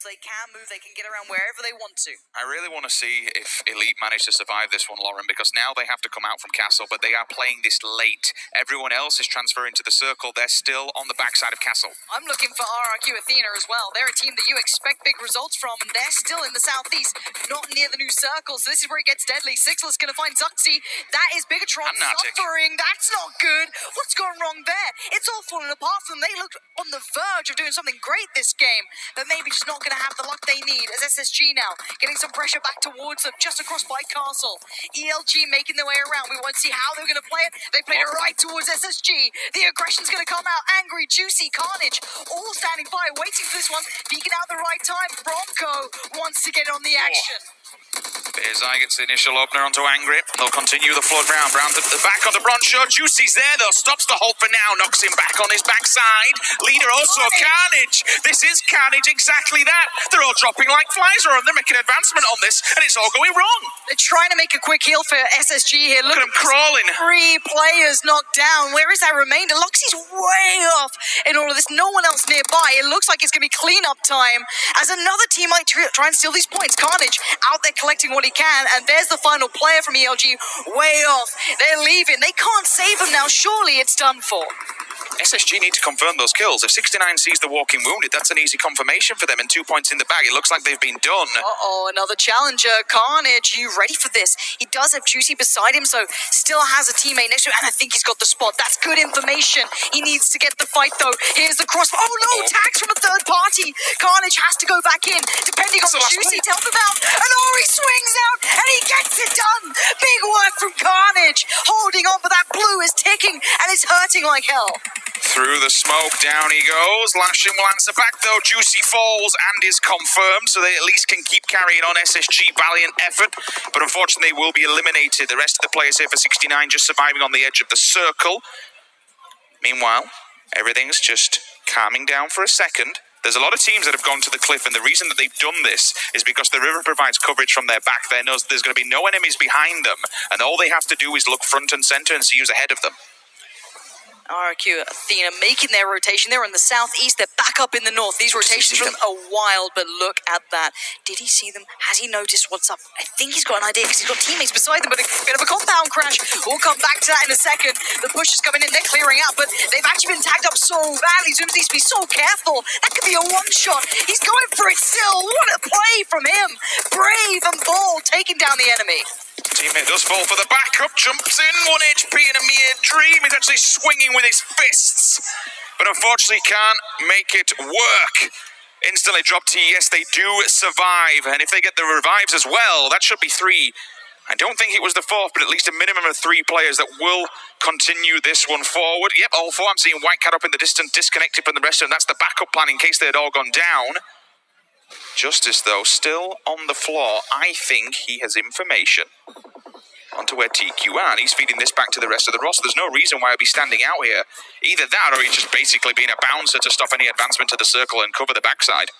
They can move, they can get around wherever they want to. I really want to see if Elite manage to survive this one, Lauren, because now they have to come out from Castle, but they are playing this late. Everyone else is transferring to the circle. They're still on the backside of Castle. I'm looking for RRQ Athena as well. They're a team that you expect big results from, and they're still in the southeast, not near the new circle, so this is where it gets deadly. Sixler's going to find Zuxi. That is Bigatron suffering. That's not good. What's gone wrong there? It's all falling apart for them. They looked on the verge of doing something great this game, but maybe just not going to have the luck they need as SSG now getting some pressure back towards them just across by Castle. ELG making their way around. We want to see how they're going to play it. They played it right towards SSG. The aggression's going to come out. Angry, Juicy, Carnage, all standing by, waiting for this one. Beacon out the right time. Bronco wants to get on the action. Bearzai gets the initial opener onto Angry. They'll continue the flood round. Brown the back on the Broncho. Juicy's there though. Stops the hold for now. Knocks him back on his backside. Leader also Carnage. This is Carnage. Exactly that. They're all dropping like flies around. They're making advancement on this and it's all going wrong. They're trying to make a quick heal for SSG here. Look at them crawling. 3 players knocked down. Where is that remainder? Luxie's way off in all of this. No one else nearby. It looks like it's going to be cleanup time as another team might try and steal these points. Carnage out there collecting what he can, and there's the final player from ELG way off. They're leaving. They can't save him now. Surely it's done for. SSG need to confirm those kills. If 69 sees the walking wounded, that's an easy confirmation for them and 2 points in the bag. It looks like they've been done. Uh-oh, another challenger. Carnage, you ready for this? He does have Juicy beside him, so still has a teammate next to him, and I think he's got the spot. That's good information. He needs to get the fight, though. Here's the cross. Oh, no, tags from a third party. Carnage has to go back in, depending on Juicy to help him out. And Ori swings out, and he gets it done. Big work from Carnage. Holding on, but that blue is ticking, and it's hurting like hell. Through the smoke, down he goes. Lashing will answer back though. Juicy falls and is confirmed, so they at least can keep carrying on. SSG, valiant effort, but unfortunately they will be eliminated. The rest of the players here for 69 just surviving on the edge of the circle. Meanwhile, everything's just calming down for a second. There's a lot of teams that have gone to the cliff, and the reason that they've done this is because the river provides coverage from their back. There knows there's going to be no enemies behind them, and all they have to do is look front and center and see who's ahead of them. RRQ Athena making their rotation. They're in the southeast. They're back up in the north. These rotations from a while, but look at that. Did he see them? Has he noticed what's up? I think he's got an idea because he's got teammates beside them, but a bit of a compound crash. We'll come back to that in a second. The push is coming in. They're clearing out, but they've actually been tagged up so badly. Zooms needs to be so careful. That could be a one-shot. He's going for it still. What a play from him. Brave and bold, taking down the enemy. Teammate does fall for the backup, jumps in, 1 HP in a mere dream. He's actually swinging with his fists, but unfortunately can't make it work. Instantly drop TES, they do survive, and if they get the revives as well, that should be 3. I don't think it was the 4th, but at least a minimum of 3 players that will continue this one forward. Yep, all 4. I'm seeing White Cat up in the distance, disconnected from the rest of them. That's the backup plan in case they had all gone down. Justice, though, still on the floor. I think he has information onto where TQ are, and he's feeding this back to the rest of the roster. There's no reason why he'll be standing out here. Either that, or he's just basically being a bouncer to stop any advancement to the circle and cover the backside.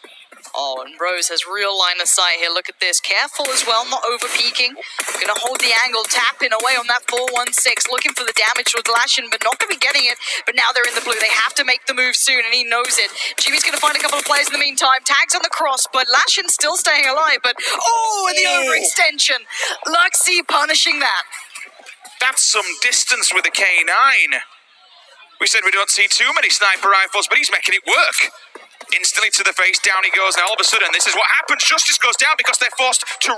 Oh, and Rose has real line of sight here. Look at this. Careful as well, not over-peaking. Gonna hold the angle, tapping away on that 4-1-6. Looking for the damage with Lashin, but not gonna be getting it. But now they're in the blue. They have to make the move soon, and he knows it. Jimmy's gonna find a couple of players in the meantime. Tags on the cross, but Lashin's still staying alive. But, oh, and the overextension. Luxie punishing that. That's some distance with the K9. We said we don't see too many sniper rifles, but he's making it work. Instantly to the face, down he goes. Now all of a sudden, this is what happens. Justice goes down because they're forced to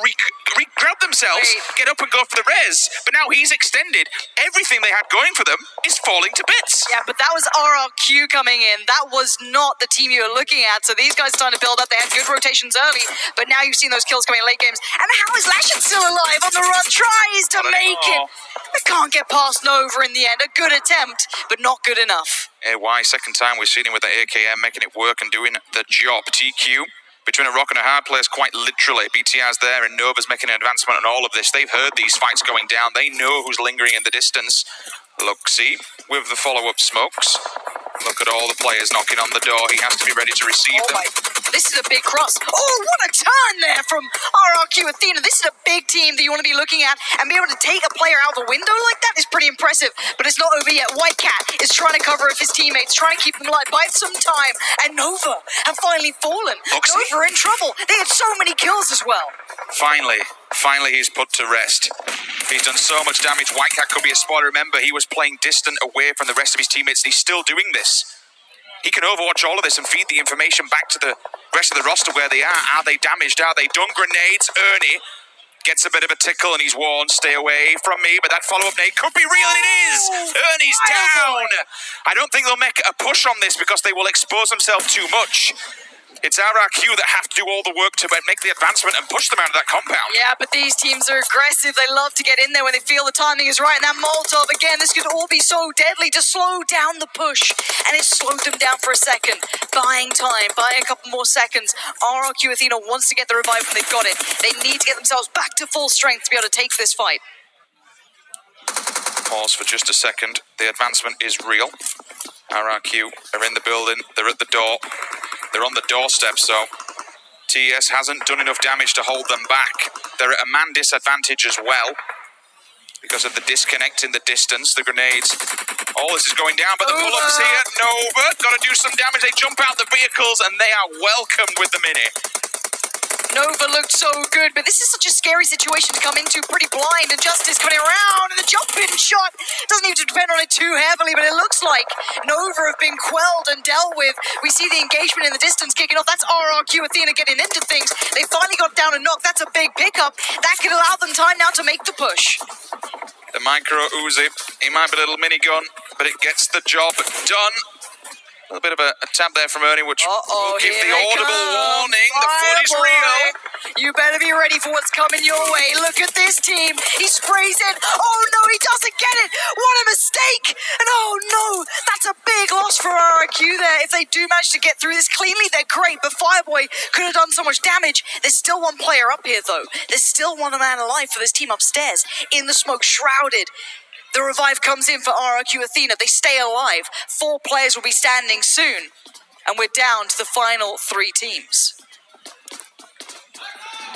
grab themselves, get up and go for the res. But now he's extended. Everything they had going for them is falling to bits. Yeah, but that was RRQ coming in. That was not the team you were looking at. So these guys starting to build up. They had good rotations early, but now you've seen those kills coming in late games. And how is Lashin still alive on the run? Tries to make it. They can't get past Nova in the end. A good attempt, but not good enough. AY, second time we've seen him with the AKM making it work and doing the job. TQ, between a rock and a hard place, quite literally. BTR's there and Nova's making an advancement on all of this. They've heard these fights going down. They know who's lingering in the distance. Luxie with the follow-up smokes. Look at all the players knocking on the door. He has to be ready to receive them. This is a big cross. Oh, what a turn there from RRQ Athena. This is a big team that you want to be looking at, and be able to take a player out of the window like that is pretty impressive. But it's not over yet. White Cat is trying to cover up his teammates, trying to keep them alive. Buy some time, and Nova have finally fallen. Nova are in trouble. They had so many kills as well. Finally he's put to rest. He's done so much damage. White Cat could be a spoiler. Remember, he was playing distant away from the rest of his teammates, and he's still doing this. He can overwatch all of this and feed the information back to the rest of the roster where they are. Are they damaged? Are they done? Grenades. Ernie gets a bit of a tickle and he's warned, stay away from me. But that follow-up nade could be real, and it is! Ernie's down! I don't think they'll make a push on this because they will expose themselves too much. It's RRQ that have to do all the work to make the advancement and push them out of that compound. Yeah, but these teams are aggressive. They love to get in there when they feel the timing is right. And that Molotov, again, this could all be so deadly to slow down the push. And it slowed them down for a second. Buying time, buying a couple more seconds. RRQ Athena wants to get the revive when they've got it. They need to get themselves back to full strength to be able to take this fight. Pause for just a second. The advancement is real. RRQ are in the building. They're at the door. They're on the doorstep, so TES hasn't done enough damage to hold them back. They're at a man disadvantage as well because of the disconnect in the distance, the grenades. All this is going down, but the pull-ups here. Nova got to do some damage. They jump out the vehicles, and they are welcomed with the mini. Nova looked so good, but this is such a scary situation to come into, pretty blind, and Justice coming around, and the jump-in shot doesn't need to depend on it too heavily, but it looks like Nova have been quelled and dealt with. We see the engagement in the distance kicking off. That's RRQ Athena getting into things. They finally got down a knock. That's a big pickup. That could allow them time now to make the push. The micro Uzi, he might be a little minigun, but it gets the job done. A little bit of a tap there from Ernie, which will give the audible warning. The foot is real. You better be ready for what's coming your way. Look at this team. He sprays it. Oh, no, he doesn't get it. What a mistake. And oh, no, that's a big loss for RRQ there. If they do manage to get through this cleanly, they're great. But Fireboy could have done so much damage. There's still one player up here, though. There's still one man alive for this team upstairs. In the smoke, shrouded. The revive comes in for RRQ Athena. They stay alive. 4 players will be standing soon. And we're down to the final 3 teams.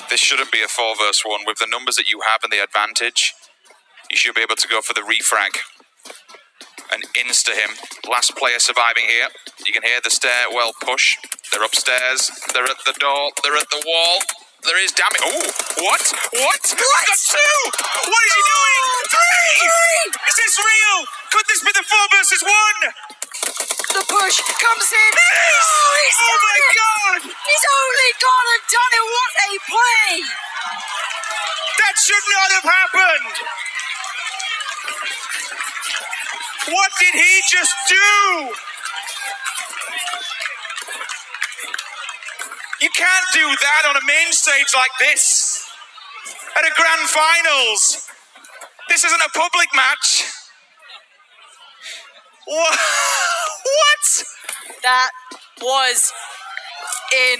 This shouldn't be a 4 versus 1. With the numbers that you have and the advantage, you should be able to go for the refrag and insta him. Last player surviving here. You can hear the stairwell push. They're upstairs. They're at the door. They're at the wall. There is damage. Oh, what? What? He's got 2! What is he doing? 3! Is this real? Could this be the 4 versus 1? The push comes in. Oh my God! He's only gone and done it. What a play! That should not have happened. What did he just do? You can't do that on a main stage like this. At a grand finals. This isn't a public match. What? That was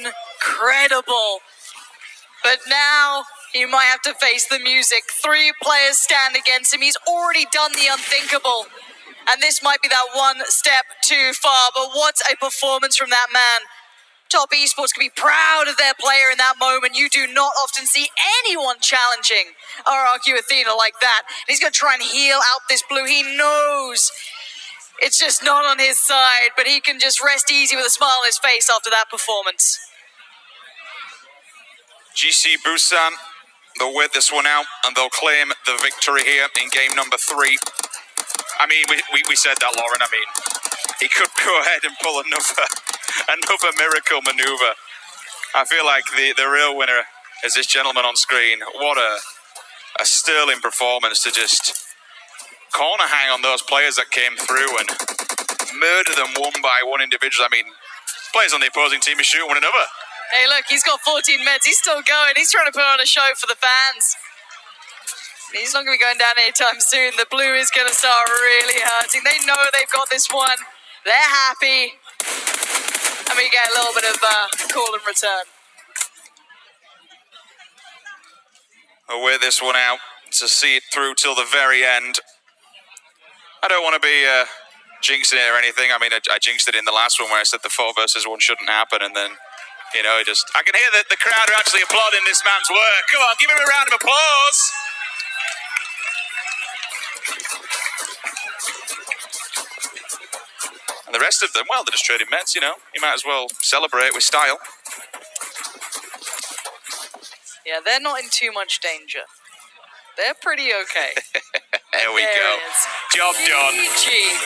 incredible. But now he might have to face the music. 3 players stand against him. He's already done the unthinkable. And this might be that one step too far. But what a performance from that man. Top Esports can be proud of their player in that moment. You do not often see anyone challenging RRQ Athena like that. And he's going to try and heal out this blue. He knows it's just not on his side, but he can just rest easy with a smile on his face after that performance. GC Busan, they'll wait this one out and they'll claim the victory here in game number 3. I mean, we said that, Lauren. I mean, he could go ahead and pull another miracle maneuver. I feel like the real winner is this gentleman on screen. What a sterling performance to just corner hang on those players that came through and murder them one by one individually. I mean, players on the opposing team are shooting one another. Hey, look, he's got 14 meds. He's still going. He's trying to put on a show for the fans. He's not going to be going down anytime soon. The blue is going to start really hurting. They know they've got this one. They're happy. And we get a little bit of call and return. I'll wait this one out to see it through till the very end. I don't want to be jinxing it or anything. I mean, I jinxed it in the last one where I said the 4 versus 1 shouldn't happen, and then, you know, I can hear that the crowd are actually applauding this man's work. Come on, give him a round of applause. And the rest of them, well, they're just trading meds, you know. You might as well celebrate with style. Yeah, they're not in too much danger. They're pretty okay. There we go. Job done. GG.